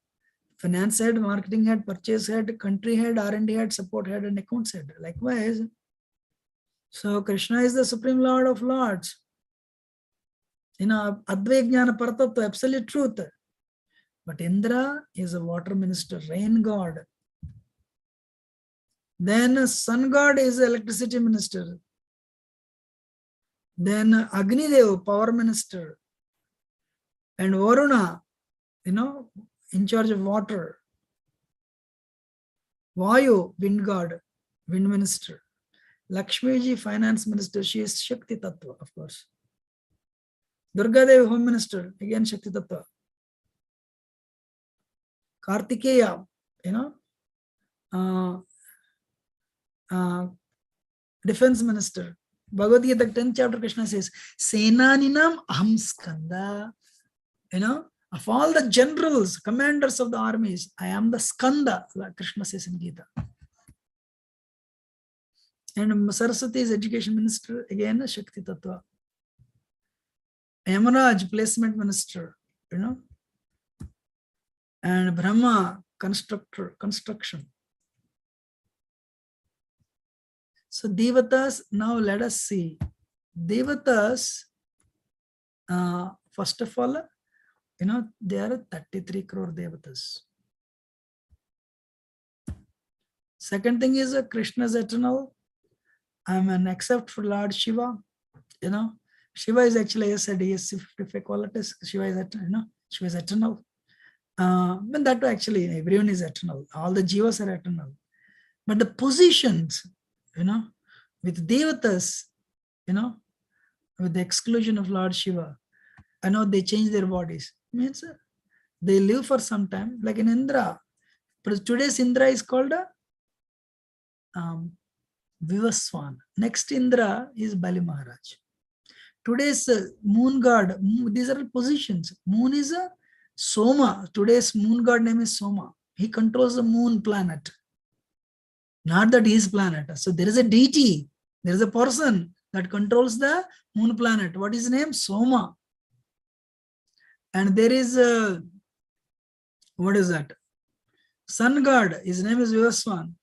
finance head, marketing head, purchase head, country head, R&D head, support head, and accounts head. Likewise, so Krishna is the Supreme Lord of Lords. Advaya Jnana Paratattva, absolute truth. But Indra is a water minister, rain god. Then sun god is electricity minister. Then Agni Deva, power minister. And Varuna, in charge of water. Vayu, wind god, wind minister. Lakshmiji, finance minister, she is Shakti Tattva, of course. Durga Devi, Home Minister, again Shakti Tattva. Kartikeya, Defense Minister. Bhagavad Gita, 10th chapter, Krishna says, Senaninam aham skanda. Of all the generals, commanders of the armies, I am the skanda, like Krishna says in Gita. And Saraswati is education minister, again, Shakti Tattva. Yamaraj, placement minister, and Brahma, construction. So Devatas, now let us see. Devatas, first of all, there are 33 crore Devatas. Second thing is Krishna is eternal. Except for Lord Shiva. Shiva is actually, I said, he has 55 qualities. Shiva is eternal. Shiva is eternal. But that actually, everyone is eternal. All the jivas are eternal. But the positions, with Devatas, with the exclusion of Lord Shiva, they change their bodies. Means they live for some time, like in Indra. But today's Indra is called Vivaswan. Next Indra is Bali Maharaj. Today's moon god, these are positions. Moon is a Soma. Today's moon god name is Soma. He controls the moon planet. Not that he is planet. So there is a deity. There is a person that controls the moon planet. What is his name? Soma. And there is what is that? Sun god. His name is Vivaswan.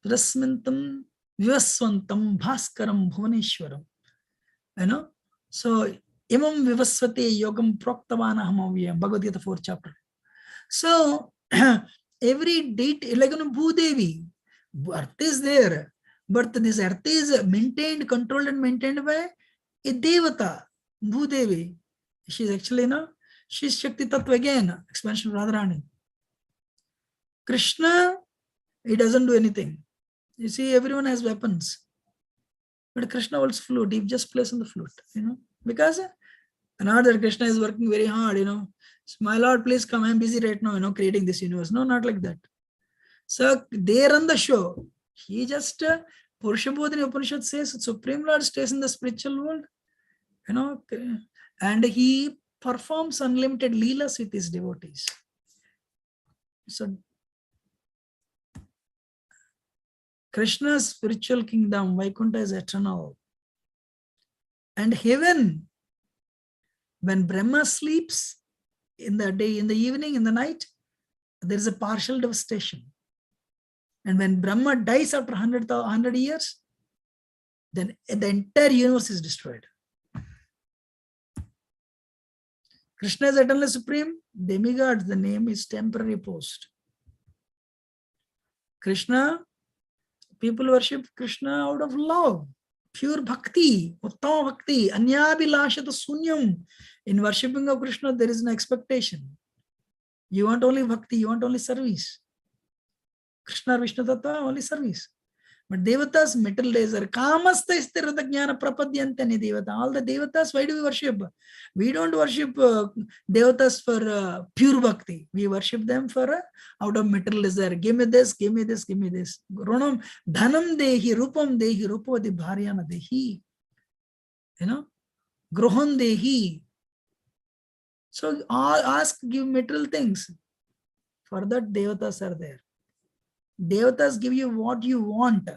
Rasmintam Vivaswantam Bhaskaram Bhuvaneshwaram. So Imam Vivasvate Yogam Proktavana Hamavya, Bhagavad Gita 4th chapter. So every deity, like Bhudevi, earth is there, but this earth is maintained, controlled and maintained by a Devata, Bhudevi. She's actually, she's Shakti Tattva again, expansion of Radharani. Krishna, he doesn't do anything. You see, everyone has weapons. But Krishna holds flute. He just plays on the flute, because not that Krishna is working very hard, So, my Lord, please come. I'm busy right now, creating this universe. No, not like that. So they run the show. He just, Purushabodhini Upanishad says, Supreme Lord stays in the spiritual world, and he performs unlimited leelas with his devotees. So Krishna's spiritual kingdom, Vaikuntha, is eternal. And heaven, when Brahma sleeps in the day, in the evening, in the night, there is a partial devastation. And when Brahma dies after 100 years, then the entire universe is destroyed. Krishna is eternally supreme. Demigod, the name is temporary post. Krishna, people worship Krishna out of love, pure bhakti, uttama bhakti, anyabhilashata sunyam. In worshipping of Krishna, there is no expectation. You want only bhakti, you want only service. Krishna or Vishnu Tattva, only service. But Devatas, middle days are kamasta istirata jnana prapadyantani Devata. All the Devatas, why do we worship? We don't worship Devatas for pure bhakti. We worship them for out of material desire. Give me this, give me this, give me this. Runam dhanam dehi, rupavati bharyana dehi. Groham dehi. So ask, give material things. For that, Devatas are there. Devatas give you what you want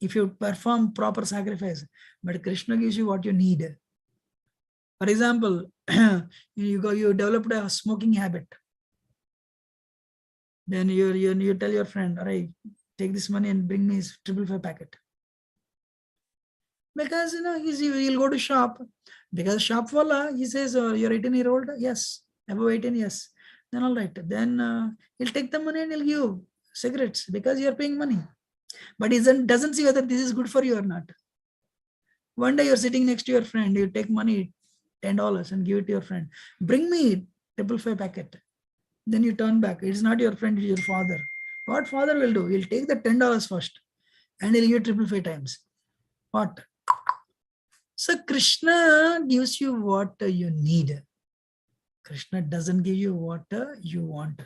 if you perform proper sacrifice, but Krishna gives you what you need. For example, you developed a smoking habit. Then you tell your friend, all right, take this money and bring me his 555 packet. Because he'll go to shop. Because shop wala, he says, you're 18-year-old? Yes. Above 18, yes. Then all right. Then he'll take the money and he'll give you cigarettes because you're paying money. But he doesn't see whether this is good for you or not. One day you're sitting next to your friend, you take money, $10 and give it to your friend. Bring me 555 packet. Then you turn back. It's not your friend, it's your father. What father will do? He'll take the $10 first and he'll give 555 times. What? So Krishna gives you what you need. Krishna doesn't give you what you want.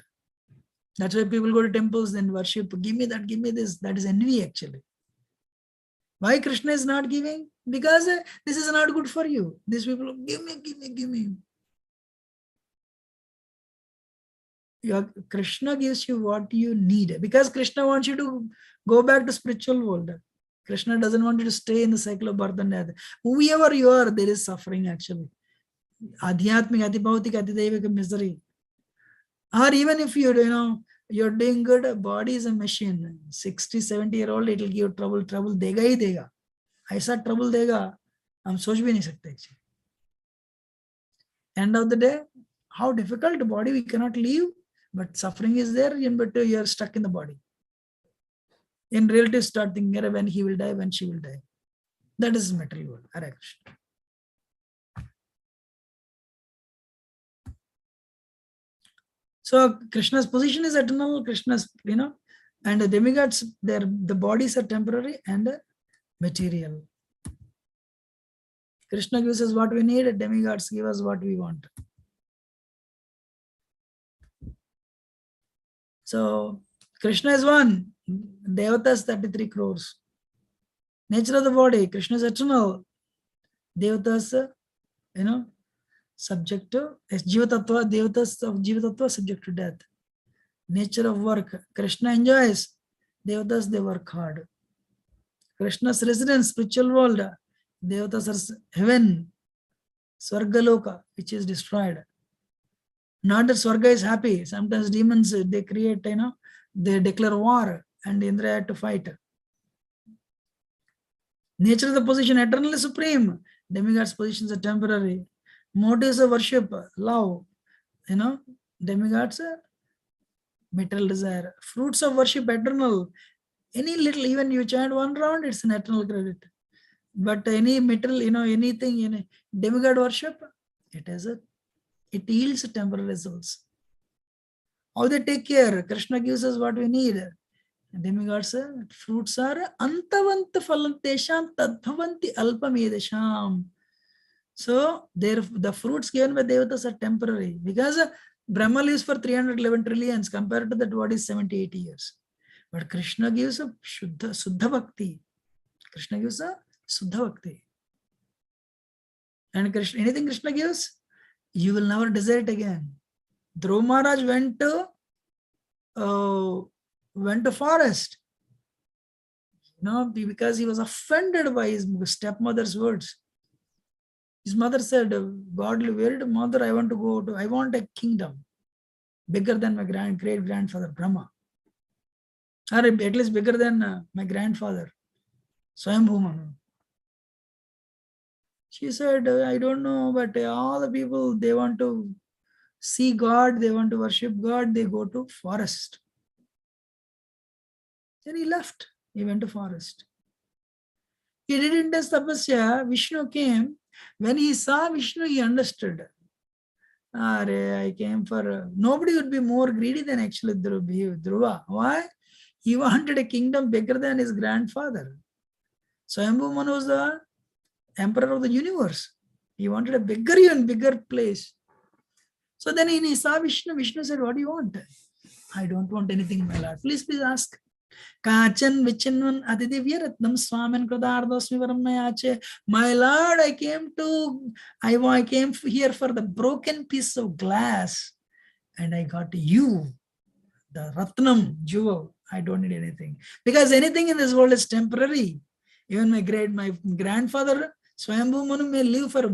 That's why people go to temples and worship. Give me that, give me this. That is envy actually. Why Krishna is not giving? Because this is not good for you. These people, give me, give me, give me. Krishna gives you what you need. Because Krishna wants you to go back to spiritual world. Krishna doesn't want you to stay in the cycle of birth and death. Whoever you are, there is suffering actually. Adhyatmik, adibhautik, adidaivik misery. Or even if you're doing good, body is a machine. 60, 70-year-old, it will give trouble dega hi dega. Aisa trouble dega, hum soch bhi nahi sakte actually. End of the day, how difficult the body we cannot leave, but suffering is there, but you are stuck in the body. In relatives start thinking when he will die, when she will die. That is material world. Hare Krishna. So Krishna's position is eternal. Krishna's, and the demigods, the bodies are temporary and material. Krishna gives us what we need. Demigods give us what we want. So Krishna is one. Devatas 33 crores. Nature of the body. Krishna is eternal. Devatas, subject to Jiva Tattva, Devatas of Jiva Tattva subject to death. Nature of work. Krishna enjoys. Devatas, they work hard. Krishna's residence, spiritual world. Devatas are heaven. Swargaloka, which is destroyed. Not that Swarga is happy. Sometimes demons, they create, they declare war and Indra had to fight. Nature of the position, eternally supreme. Demigods' positions are temporary. Motives of worship, love. Demigods, material desire. Fruits of worship, eternal. Any little, even you chant one round, it's an eternal credit. But any material, anything, demigod worship, it yields temporary results. How they take care? Krishna gives us what we need. Demigods, fruits are antavant phalantesham tadbhavanti alpamedesham. So the fruits given by Devatas are temporary because Brahma lives for 311 trillions compared to that what is 70, 80 years. But Krishna gives a Suddha Bhakti. Krishna gives a Suddha Bhakti. And anything Krishna gives, you will never desire it again. Dhruva Maharaj went to forest. Because he was offended by his stepmother's words. His mother said, Godly, where did mother, I want a kingdom bigger than my great-grandfather Brahma. Or at least bigger than my grandfather, Swayambhu Manu. She said, I don't know, but all the people, they want to see God, they want to worship God, they go to forest. Then he left. He went to forest. He did intense tapasya. Vishnu came. When he saw Vishnu, he understood. I came for... Nobody would be more greedy than actually Dhruva. Why? He wanted a kingdom bigger than his grandfather. Swayambhu Manu was the emperor of the universe. He wanted a bigger place. So then he saw Vishnu. Vishnu said, what do you want? I don't want anything, my lord. Please ask. Kachan vichinvan adidivyaratnam swamin kradardosmi varamnayache. My lord, I came here for the broken piece of glass and I got you, the ratnam, jewel. I don't need anything. Because anything in this world is temporary. Even my grandfather, Swayambhu Manu, may live for a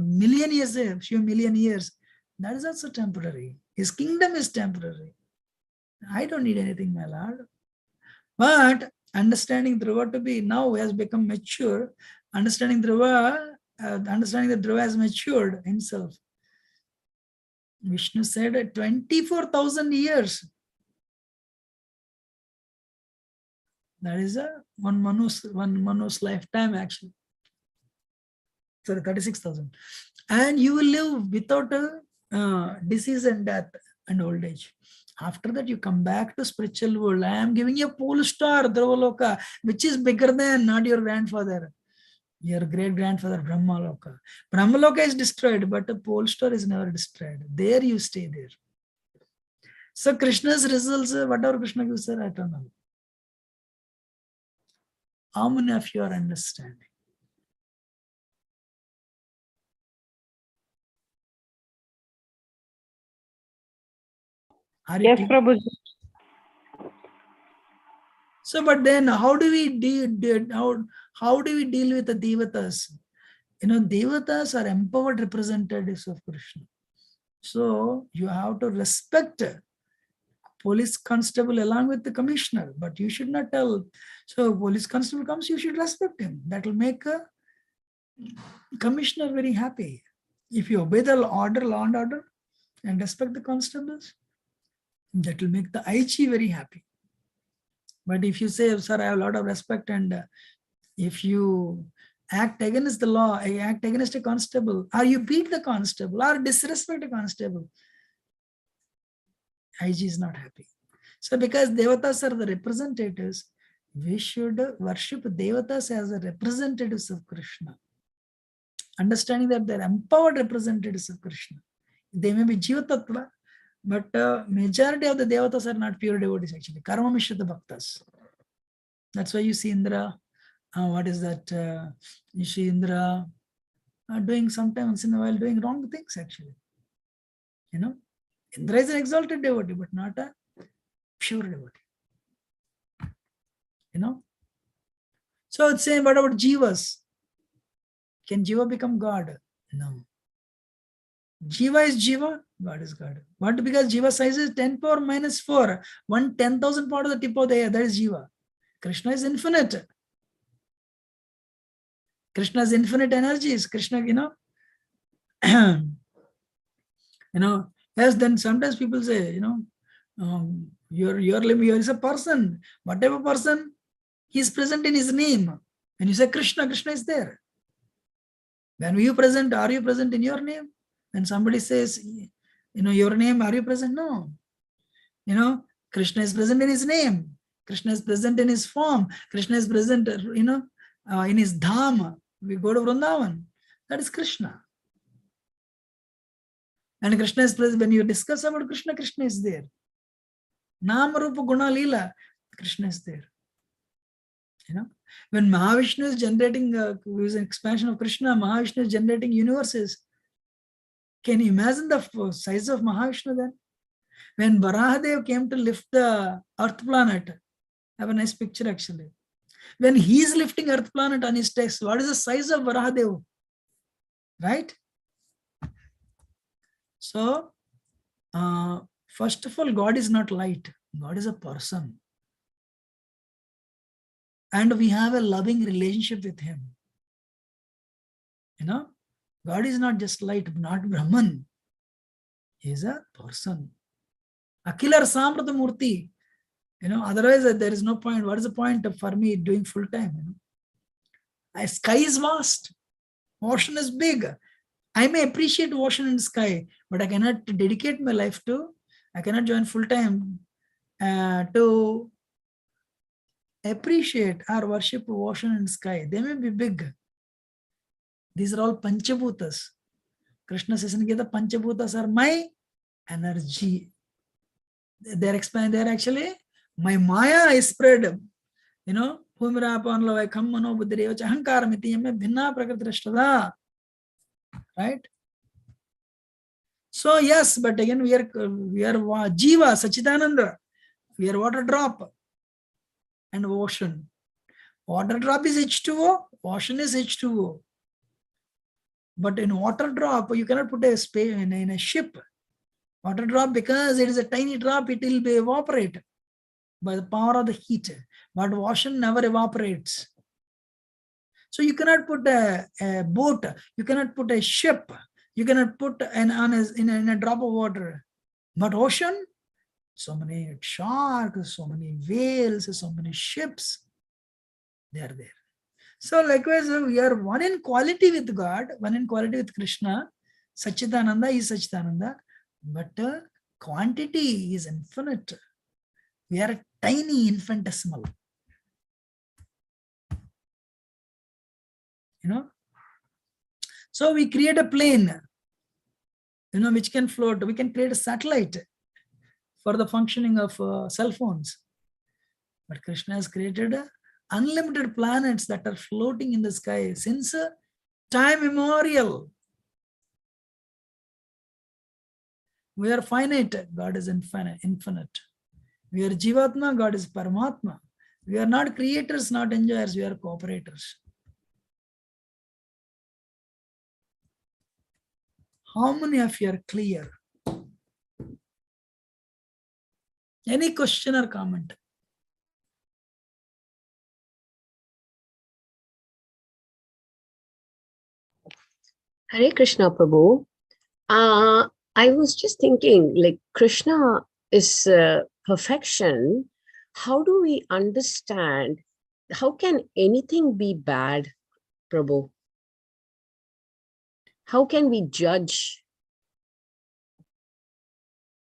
few million years. That is also temporary. His kingdom is temporary. I don't need anything, my lord. But understanding Dhruva to be now has become mature, understanding that Dhruva has matured himself. Vishnu said 24,000 years. That is one Manu's lifetime actually. Sorry, 36,000. And you will live without disease and death and old age. After that, you come back to spiritual world. I am giving you a pole star, Dhruvaloka, which is bigger than not your grandfather. Your great-grandfather Brahmaloka. Brahmaloka is destroyed, but the pole star is never destroyed. There you stay there. So Krishna's results, whatever Krishna gives are eternal. How many of you are understanding? Are you Yes, clear? Prabhuji. So, but then how do we deal with the devatas? Devatas are empowered representatives of Krishna. So you have to respect police constable along with the commissioner, but you should not tell. So police constable comes, you should respect him. That will make a commissioner very happy. If you obey the law and order, and respect the constables, that will make the IG very happy. But if you say, sir, I have a lot of respect, and if you act against the law, act against a constable, or you beat the constable, or disrespect a constable, IG is not happy. So because devatas are the representatives, we should worship devatas as the representatives of Krishna. Understanding that they're empowered representatives of Krishna. They may be Jiva Tattva, but majority of the devatas are not pure devotees actually. Karma Mishrita Bhaktas. That's why you see Indra, what is that? You see Indra doing sometimes in a while doing wrong things actually. Indra is an exalted devotee, but not a pure devotee. So it's saying, what about Jivas? Can Jiva become God? No. Jiva is Jiva, God is God. What? Because Jiva size is 10 power minus 4. 1/10,000 part of the tip of the air, that is Jiva. Krishna is infinite. Krishna is infinite energies. Krishna, yes, then sometimes people say, you're is a person. Whatever person, he is present in his name. When you say Krishna, Krishna is there. When you present, are you present in your name? When somebody says, your name, are you present? No. Krishna is present in his name. Krishna is present in his form. Krishna is present, in his dham. We go to Vrindavan. That is Krishna. And Krishna is present. When you discuss about Krishna, Krishna is there. Nama Rupa Guna Leela, Krishna is there. When Mahavishnu is generating, with an expansion of Krishna, Mahavishnu is generating universes. Can you imagine the size of Mahavishnu then? When Varadeva came to lift the earth planet, I have a nice picture actually. When he is lifting earth planet on his text, what is the size of Varadeva? Right? So, first of all, God is not light. God is a person. And we have a loving relationship with him. God is not just light, not Brahman. He is a person. Akilar Samrata Murti. Otherwise there is no point. What is the point for me doing full time? Sky is vast. Ocean is big. I may appreciate ocean and sky, but I cannot dedicate my life to, I cannot join full time to appreciate or worship ocean and sky. They may be big. These are all Panchabhutas. Krishna says in Gita, Panchabhutas are my energy. They're actually, my Maya is spread. Right? So yes, but again we are Jiva, Sachidananda. We are water drop and ocean. Water drop is H2O, ocean is H2O. But in water drop, you cannot put a space in a ship. Water drop, because it is a tiny drop, it will be evaporate by the power of the heat. But ocean never evaporates. So you cannot put a boat, you cannot put a ship, you cannot put in a drop of water. But ocean, so many sharks, so many whales, so many ships, they are there. So likewise, we are one in quality with God, one in quality with Krishna. Sachidananda is Sachidananda, but quantity is infinite. We are tiny, infinitesimal. you know. So we create a plane, you know, which can float. We can create a satellite for the functioning of cell phones. But Krishna has created unlimited planets that are floating in the sky since time immemorial. We are finite, God is infinite. We are Jivatma, God is Paramatma. We are not creators, not enjoyers, we are cooperators. How many of you are clear? Any question or comment? Hare Krishna, Prabhu. I was just thinking, like, Krishna is perfection. How do we understand? How can anything be bad, Prabhu? How can we judge?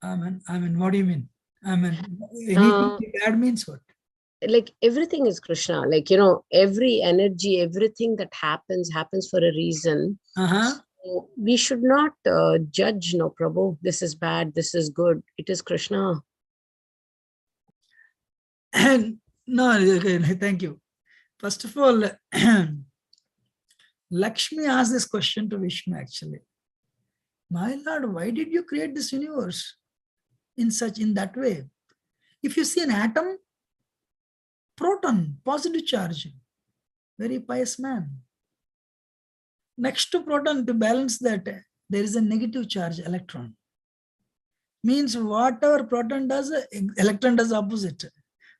Amen. What do you mean? Anything bad means what? Like, everything is Krishna. Like, you know, every energy, everything that happens for a reason. So we should not judge, no, Prabhu. This is bad, this is good. It is Krishna. No, okay, thank you. First of all, Lakshmi asked this question to Vishnu actually. My Lord, why did you create this universe in that way? If you see an atom, proton, positive charge, very pious man. Next to proton, to balance that, there is a negative charge, electron. Means whatever proton does, electron does opposite.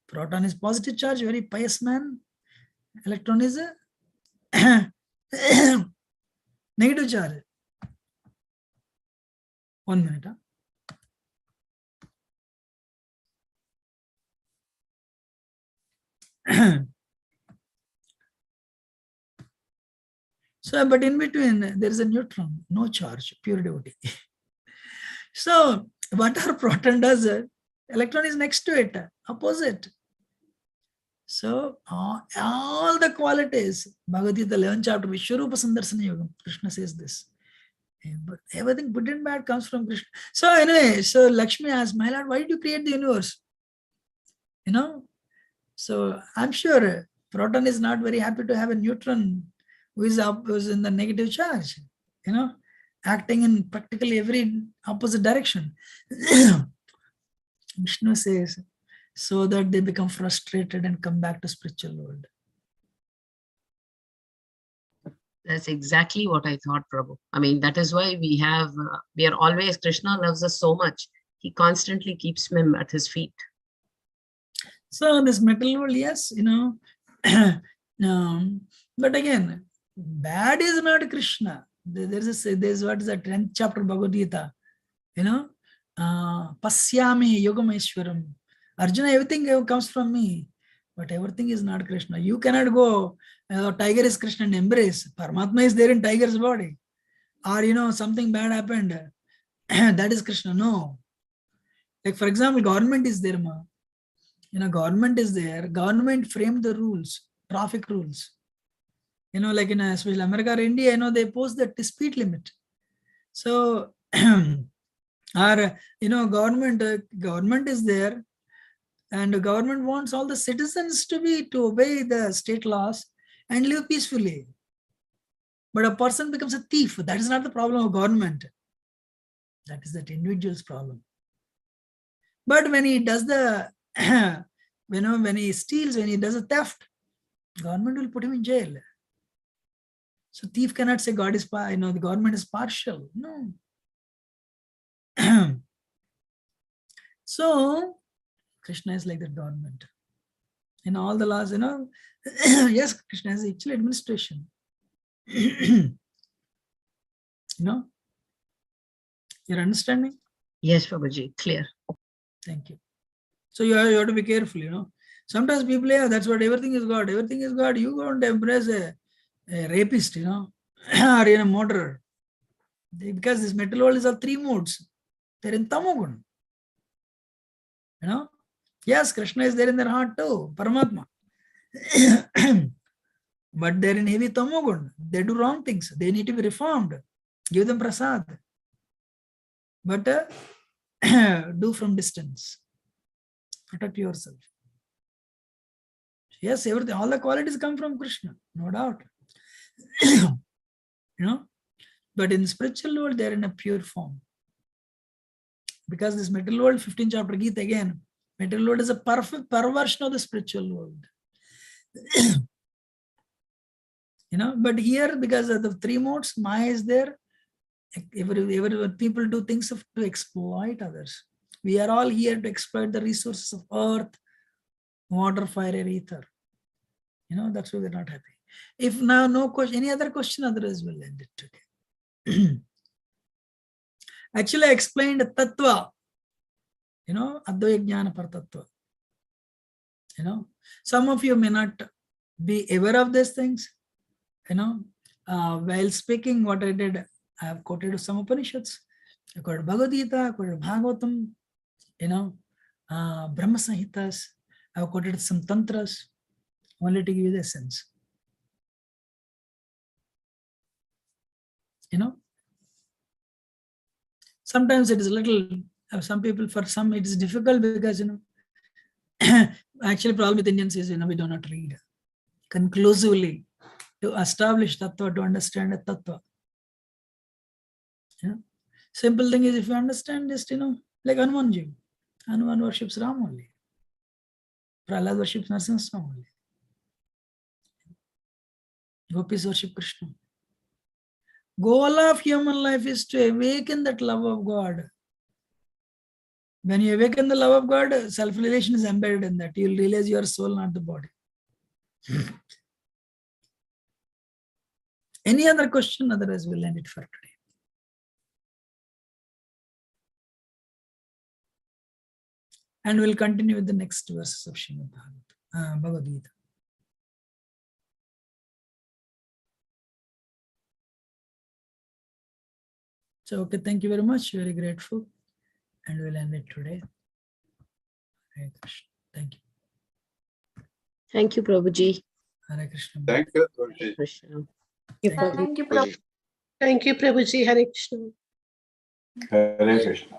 Proton is positive charge, very pious man. Electron is a negative charge. 1 minute. So, but in between, there is a neutron, no charge, pure devotee. So, whatever proton does, electron is next to it, opposite. So, all the qualities, Bhagavad Gita 11th chapter, Vishwarupa Sandarsana Yoga, Krishna says this. But everything good and bad comes from Krishna. So, anyway, so Lakshmi asked, my Lord, why did you create the universe? You know, so I'm sure proton is not very happy to have a neutron who is in the negative charge, you know, acting in practically every opposite direction. Vishnu says, so that they become frustrated and come back to spiritual world. That's exactly what I thought, Prabhu. I mean, that is why we are always, Krishna loves us so much. He constantly keeps him at his feet. So this material world, yes, you know, but again, bad is not Krishna. There's what is the 10th chapter Bhagavad Gita, you know, Pasyami Yogameshwaram. Arjuna, everything comes from me, but everything is not Krishna. You cannot go, tiger is Krishna and embrace. Paramatma is there in tiger's body. Or, you know, something bad happened. That is Krishna. No. Like, for example, government is there, ma. You know, government is there. Government framed the rules, traffic rules. You know, like in especially America or India, you know, they post the speed limit. So, or, you know, government is there, and the government wants all the citizens to obey the state laws and live peacefully. But a person becomes a thief. That is not the problem of government. That is that individual's problem. But when he does the, when he steals, when he does a theft, government will put him in jail. So thief cannot say God is, the government is partial. No. So Krishna is like the government. In all the laws, you know, yes, Krishna is actually administration. You know, you're understanding? Yes, Prabhuji, clear. Thank you. So you have to be careful, you know. Sometimes people, yeah, that's what everything is God. Everything is God. You don't embrace a rapist, you know, or a murderer. Because this material world is of 3 modes. They're in Tamogun. You know? Yes, Krishna is there in their heart too, Paramatma. but they're in heavy tamogun. They do wrong things. They need to be reformed. Give them prasad. But do from distance. Protect yourself. Yes, everything, all the qualities come from Krishna, no doubt. But in spiritual world, they're in a pure form. Because this material world, 15th chapter Gita again, material world is a perfect perversion of the spiritual world. But here, because of the three modes, Maya is there. Every people do things to exploit others. We are all here to exploit the resources of earth, water, fire, air, ether. That's why we're not happy. If now no question, any other question, otherwise we'll end it today. Actually, I explained tattva. Advaya jnana par tattva. Some of you may not be aware of these things. While speaking, what I did, I have quoted some Upanishads. I quoted Bhagavad Gita, I quoted Bhagavatam, Brahma Samhitas. I have quoted some tantras, only to give you the essence. Sometimes it is a little, some people, for some it is difficult because, actually problem with Indians is, we do not read conclusively to establish tattva, to understand a tattva. Simple thing is, if you understand just, like Hanumanji. Hanuman worships Ram only. Prahlad worships Narasimha only. Gopis worship Krishna. Goal of human life is to awaken that love of God. When you awaken the love of God, self-realization is embedded in that. You'll realize your soul, not the body. Any other question? Otherwise, we'll end it for today. And we'll continue with the next verses of Srimad Bhagavad Gita. So, okay, thank you very much. Very grateful. And we'll end it today. Hare Krishna. Thank you. Thank you, Prabhuji. Hare Krishna. Thank you. Hare Krishna. Thank you, Prabhuji. Thank you, Prabhuji. Hare Krishna. Hare Krishna.